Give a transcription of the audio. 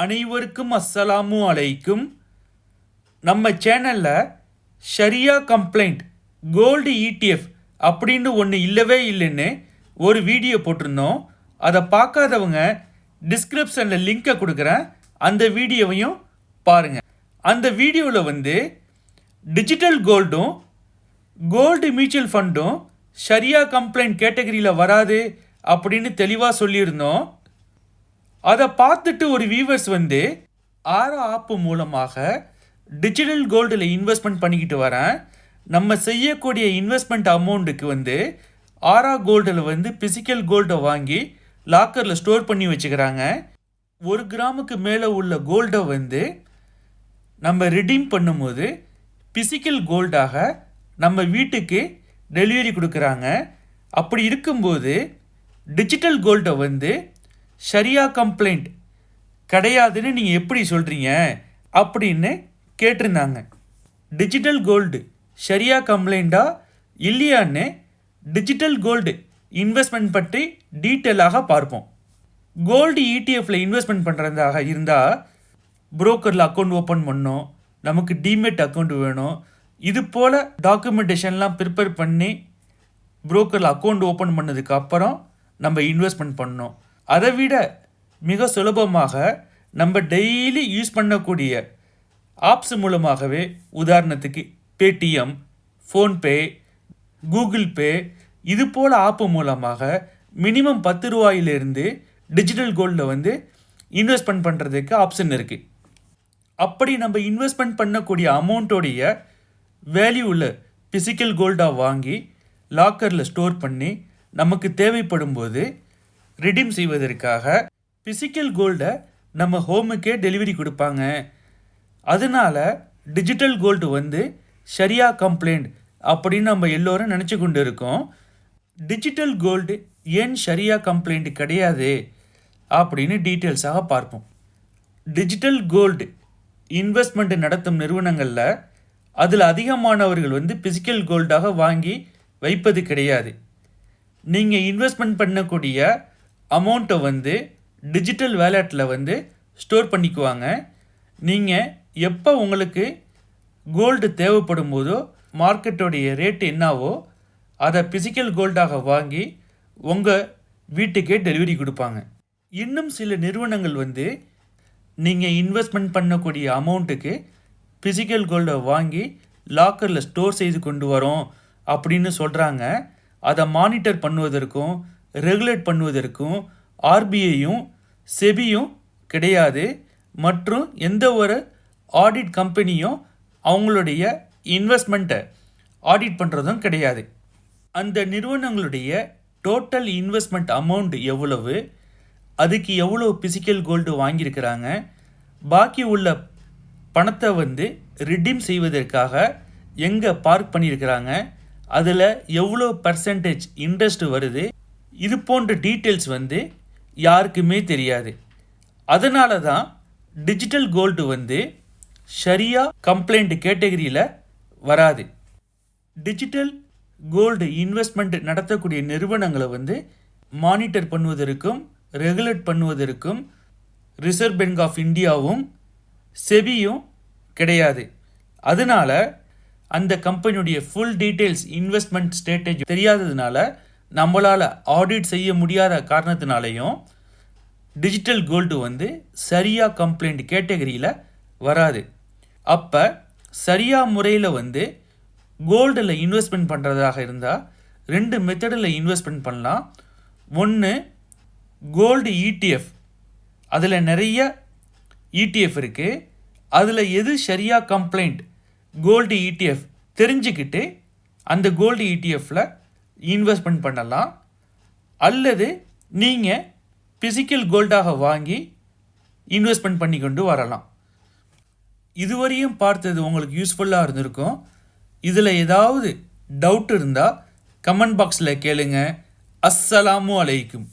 அனைவருக்கும் அஸ்ஸலாமு அலைக்கும். நம்ம சேனலில் ஷரியா கம்ப்ளைண்ட் கோல்டு இடிஎஃப் அப்படின்னு ஒன்று இல்லவே இல்லைன்னு ஒரு வீடியோ போட்டிருந்தோம். அதை பார்க்காதவங்க டிஸ்கிரிப்ஷனில் லிங்கை கொடுக்குறேன், அந்த வீடியோவையும் பாருங்கள். அந்த வீடியோவில் டிஜிட்டல் கோல்டும் கோல்டு மியூச்சுவல் ஃபண்டும் ஷரியா கம்ப்ளைண்ட் கேட்டகரியில் வராது அப்படின்னு தெளிவாக சொல்லியிருந்தோம். அதை பார்த்துட்டு ஒரு வியூவர்ஸ் ஆரா ஆப்பு மூலமாக டிஜிட்டல் கோல்டில் இன்வெஸ்ட்மெண்ட் பண்ணிக்கிட்டு வரேன். நம்ம செய்யக்கூடிய இன்வெஸ்ட்மெண்ட் அமௌண்ட்டுக்கு ஆரா கோல்டில் பிசிக்கல் கோல்டை வாங்கி லாக்கரில் ஸ்டோர் பண்ணி வச்சுக்கிறாங்க. 1 கிராமுக்கு மேலே உள்ள கோல்டை நம்ம ரிடீம் பண்ணும்போது பிசிக்கல் கோல்டாக நம்ம வீட்டுக்கு டெலிவரி கொடுக்குறாங்க. அப்படி இருக்கும்போது டிஜிட்டல் கோல்டை ஷரியா கம்ப்ளைண்ட் கிடையாதுன்னு நீங்கள் எப்படி சொல்கிறீங்க அப்படின்னு கேட்டிருந்தாங்க. டிஜிட்டல் கோல்டு ஷரியா கம்ப்ளைண்டா இல்லையான்னு டிஜிட்டல் கோல்டு இன்வெஸ்ட்மெண்ட் பற்றி டீட்டெயிலாக பார்ப்போம். கோல்டு இடிஎஃப்பில் இன்வெஸ்ட்மெண்ட் பண்ணுறதாக இருந்தால் புரோக்கரில் அக்கௌண்ட் ஓப்பன் பண்ணோம், நமக்கு டிமெட் அக்கௌண்ட் வேணும், இது போல் டாக்குமெண்டேஷன்லாம் ப்ரிப்பேர் பண்ணி புரோக்கரில் அக்கௌண்ட் ஓப்பன் பண்ணதுக்கு அப்புறம் நம்ம இன்வெஸ்ட்மெண்ட் பண்ணோம். அதை விட மிக சுலபமாக நம்ம டெய்லி யூஸ் பண்ணக்கூடிய ஆப்ஸ் மூலமாகவே, உதாரணத்துக்கு பேடிஎம், ஃபோன்பே, கூகுள் பே, இது போல் ஆப்பு மூலமாக மினிமம் 10 ரூபாயிலிருந்து டிஜிட்டல் கோல்டில் இன்வெஸ்ட்மெண்ட் பண்ணுறதுக்கு ஆப்ஷன் இருக்குது. அப்படி நம்ம இன்வெஸ்ட்மெண்ட் பண்ணக்கூடிய அமௌண்ட்டோடைய வேல்யூவில் பிசிக்கல் கோல்டாக வாங்கி லாக்கரில் ஸ்டோர் பண்ணி நமக்கு தேவைப்படும் போது ரிடீம் செய்வதற்காக பிசிக்கல் கோல்டை நம்ம ஹோமுக்கே டெலிவரி கொடுப்பாங்க. அதனால் டிஜிட்டல் கோல்டு ஷரியா கம்ப்ளைண்ட் அப்படின்னு நம்ம எல்லோரும் நினச்சி கொண்டு இருக்கோம். டிஜிட்டல் கோல்டு ஏன் ஷரியா கம்ப்ளைண்ட் கிடையாது அப்படின்னு டீட்டெயில்ஸாக பார்ப்போம். டிஜிட்டல் கோல்டு இன்வெஸ்ட்மெண்ட் நடத்தும் நிறுவனங்களில் அதில் அதிகமானவர்கள் பிசிக்கல் கோல்டாக வாங்கி வைப்பது கிடையாது. நீங்கள் இன்வெஸ்ட்மெண்ட் பண்ணக்கூடிய அமௌண்ட்டை டிஜிட்டல் வேலெட்டில் ஸ்டோர் பண்ணிக்குவாங்க. நீங்கள் எப்போ உங்களுக்கு கோல்டு தேவைப்படும் போதோ மார்க்கெட்டோடைய ரேட் என்னவோ அதை பிசிக்கல் கோல்டாக வாங்கி உங்கள் வீட்டுக்கே டெலிவரி கொடுப்பாங்க. இன்னும் சில நிறுவனங்கள் நீங்கள் இன்வெஸ்ட்மெண்ட் பண்ணக்கூடிய அமௌண்ட்டுக்கு பிசிக்கல் கோல்டை வாங்கி லாக்கரில் ஸ்டோர் செய்து கொண்டு வரோம் அப்படின்னு சொல்கிறாங்க. அதை மானிட்டர் பண்ணுவதற்கும் ரெகுலேட் பண்ணுவதற்கும் ஆர்பிஐயும் செபியும் கிடையாது, மற்றும் எந்த ஒரு ஆடிட் கம்பெனியும் அவங்களுடைய இன்வெஸ்ட்மெண்ட்டை ஆடிட் பண்ணுறதும் கிடையாது. அந்த நிறுவனங்களுடைய டோட்டல் இன்வெஸ்ட்மெண்ட் அமௌண்ட் எவ்வளவு, அதுக்கு எவ்வளோ பிசிக்கல் கோல்டு வாங்கியிருக்கிறாங்க, பாக்கி உள்ள பணத்தை ரிடீம் செய்வதற்காக எங்கே பார்க் பண்ணியிருக்கிறாங்க, அதில் எவ்வளோ பர்சன்டேஜ் இன்ட்ரெஸ்ட் வருது, இது போன்ற டீட்டெயில்ஸ் யாருக்குமே தெரியாது. அதனால தான் டிஜிட்டல் கோல்டு ஷரியா கம்ப்ளைண்ட் கேட்டகரியில் வராது. டிஜிட்டல் கோல்டு இன்வெஸ்ட்மெண்ட் நடத்தக்கூடிய நிறுவனங்களை மானிட்டர் பண்ணுவதற்கும் ரெகுலேட் பண்ணுவதற்கும் ரிசர்வ் பேங்க் ஆஃப் இந்தியாவும் செபியும் கிடையாது. அதனால் அந்த கம்பெனியுடைய ஃபுல் டீட்டெயில்ஸ் இன்வெஸ்ட்மெண்ட் ஸ்ட்ராட்டஜி தெரியாததுனால நம்மளால் ஆடிட் செய்ய முடியாத காரணத்தினாலையும் டிஜிட்டல் கோல்டு ஷரியா கம்ப்ளைண்ட் கேட்டகரியில் வராது. அப்போ சரியா முறையில் கோல்டில் இன்வெஸ்ட்மெண்ட் பண்ணுறதாக இருந்தால் 2 மெத்தடில் இன்வெஸ்ட்மெண்ட் பண்ணலாம். ஒன்று கோல்டு இடிஎஃப், அதில் நிறைய இடிஎஃப் இருக்குது. அதில் எது ஷரியா கம்ப்ளைண்ட் கோல்டு இடிஎஃப் தெரிஞ்சுக்கிட்டு அந்த கோல்டு இடிஎஃப்பில் இன்வெஸ்ட்மெண்ட் பண்ணலாம். அல்லது நீங்கள் பிசிக்கல் கோல்டாக வாங்கி இன்வெஸ்ட்மெண்ட் பண்ணி கொண்டு வரலாம். இதுவரையும் பார்த்தது உங்களுக்கு யூஸ்ஃபுல்லாக இருந்திருக்கும். இதில் ஏதாவது டவுட் இருந்தால் கமெண்ட் பாக்ஸில் கேளுங்க. அஸ்ஸலாமு அலைக்கும்.